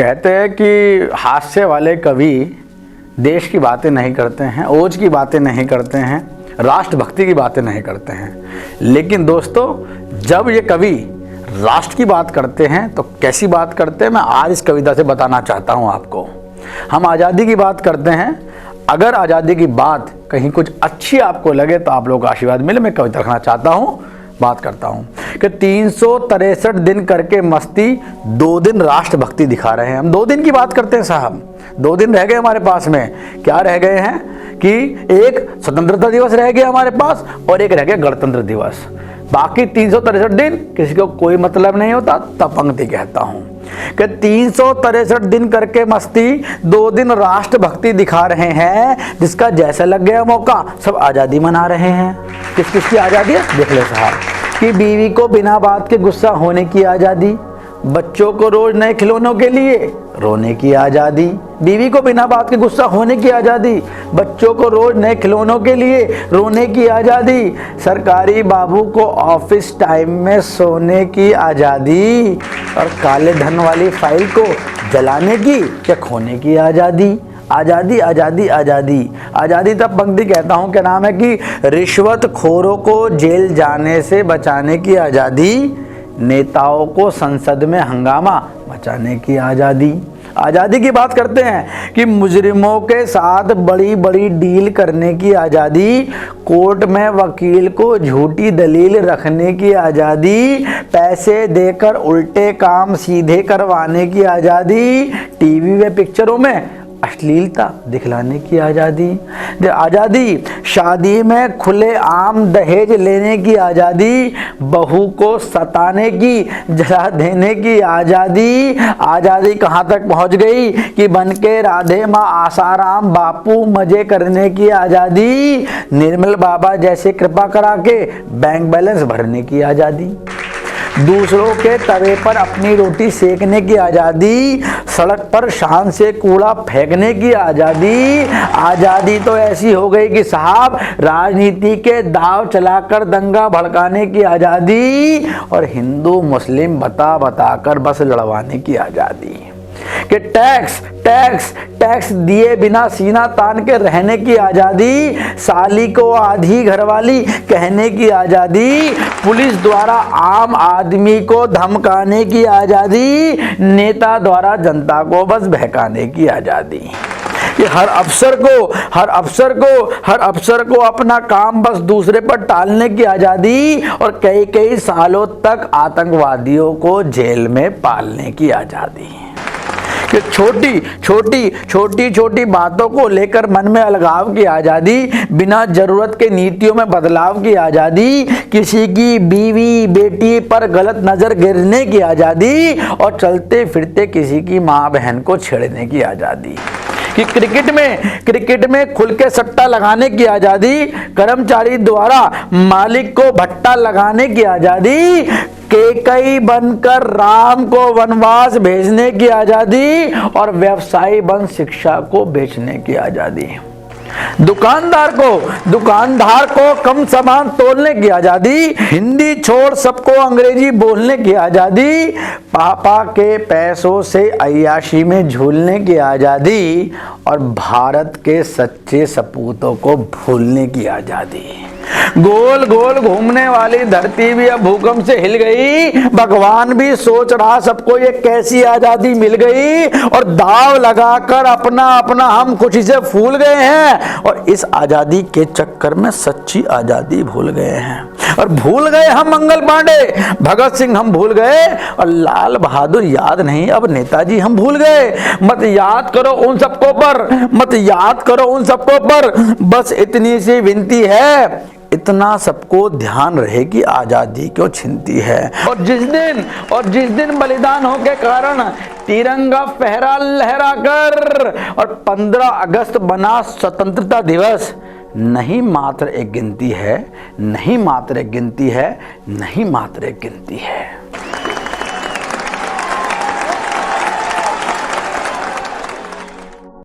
कहते हैं कि हास्य वाले कवि देश की बातें नहीं करते हैं, ओज की बातें नहीं करते हैं, राष्ट्रभक्ति की बातें नहीं करते हैं। लेकिन दोस्तों, जब ये कवि राष्ट्र की बात करते हैं तो कैसी बात करते हैं, मैं आज इस कविता से बताना चाहता हूँ आपको। हम आज़ादी की बात करते हैं, अगर आज़ादी की बात कहीं कुछ अच्छी आपको लगे तो आप लोगों का आशीर्वाद मिले। मैं कविता रखना चाहता हूँ, बात करता हूँ कि 363 दिन करके मस्ती, 2 दिन राष्ट्रभक्ति दिखा रहे हैं। हम 2 दिन की बात करते हैं साहब, 2 दिन रह गए हमारे पास में। क्या रह गए हैं कि एक स्वतंत्रता दिवस रह गया हमारे पास और एक रह गया गणतंत्र दिवस। बाकी 363 दिन किसी को कोई मतलब नहीं होता। तब पंक्ति कहता हूं कि 363 दिन करके मस्ती, 2 दिन राष्ट्रभक्ति दिखा रहे हैं। जिसका जैसा लग गया मौका सब आज़ादी मना रहे हैं। किस किस की आज़ादी है देख ले साहब, कि बीवी को बिना बात के गुस्सा होने की आज़ादी, बच्चों को रोज नए खिलौनों के लिए रोने की आज़ादी। बीवी को बिना बात के गुस्सा होने की आज़ादी, बच्चों को रोज नए खिलौनों के लिए रोने की आज़ादी, सरकारी बाबू को ऑफिस टाइम में सोने की आज़ादी, और काले धन वाली फाइल को जलाने की या खोने की आज़ादी। आज़ादी आज़ादी आज़ादी आज़ादी। तब पंक्ति कहता हूँ, क्या नाम है कि रिश्वत खोरों को जेल जाने से बचाने की आज़ादी, नेताओं को संसद में हंगामा मचाने की आज़ादी। आज़ादी की बात करते हैं कि मुजरिमों के साथ बड़ी बड़ी डील करने की आज़ादी, कोर्ट में वकील को झूठी दलील रखने की आज़ादी, पैसे देकर उल्टे काम सीधे करवाने की आज़ादी, टीवी व पिक्चरों में अश्लीलता दिखलाने की आज़ादी। आज़ादी, शादी में खुले आम दहेज लेने की आज़ादी, बहू को सताने की, जला देने की आज़ादी। आज़ादी कहाँ तक पहुँच गई कि बन के राधे माँ आसाराम बापू मजे करने की आज़ादी, निर्मल बाबा जैसे कृपा करा के बैंक बैलेंस भरने की आज़ादी, दूसरों के तवे पर अपनी रोटी सेकने की आज़ादी, सड़क पर शान से कूड़ा फेंकने की आज़ादी। आज़ादी तो ऐसी हो गई कि साहब राजनीति के दाव चलाकर दंगा भड़काने की आज़ादी, और हिंदू मुस्लिम बता बताकर बस लड़वाने की आज़ादी। कि टैक्स टैक्स टैक्स दिए बिना सीना तान के रहने की आज़ादी, साली को आधी घरवाली कहने की आज़ादी, पुलिस द्वारा आम आदमी को धमकाने की आज़ादी, नेता द्वारा जनता को बस बहकाने की आज़ादी। कि हर अफसर को अपना काम बस दूसरे पर टालने की आज़ादी, और कई कई सालों तक आतंकवादियों को जेल में पालने की आज़ादी। कि छोटी छोटी बातों को लेकर मन में अलगाव की आज़ादी, बिना जरूरत के नीतियों में बदलाव की आज़ादी, किसी की बीवी बेटी पर गलत नज़र गिरने की आज़ादी, और चलते फिरते किसी की माँ बहन को छेड़ने की आज़ादी। कि क्रिकेट में खुल के सट्टा लगाने की आज़ादी, कर्मचारी द्वारा मालिक को भट्टा लगाने की आज़ादी, केकई बनकर राम को वनवास भेजने की आज़ादी, और व्यवसायी बन शिक्षा को बेचने की आज़ादी। दुकानदार को कम सामान तोलने की आज़ादी, हिंदी छोड़ सबको अंग्रेजी बोलने की आज़ादी, पापा के पैसों से अय्याशी में झूलने की आज़ादी, और भारत के सच्चे सपूतों को भूलने की आज़ादी। गोल गोल घूमने वाली धरती भी अब भूकंप से हिल गई, भगवान भी सोच रहा सबको ये कैसी आज़ादी मिल गई, और दाव लगाकर अपना अपना हम खुशी से फूल गए हैं, और इस आज़ादी के चक्कर में सच्ची आज़ादी भूल गए हैं। और भूल गए हम मंगल पांडे, भगत सिंह हम भूल गए, और लाल बहादुर याद नहीं, अब नेताजी हम भूल गए। मत याद करो उन सबको पर बस इतनी सी विनती है, इतना सबको ध्यान रहे कि आज़ादी क्यों छिनती है। और जिस दिन बलिदान हो के कारण तिरंगा फहरा लहरा कर, और 15 अगस्त बना स्वतंत्रता दिवस, नहीं मात्र एक गिनती है, नहीं मात्र एक गिनती है, नहीं मात्र एक गिनती है।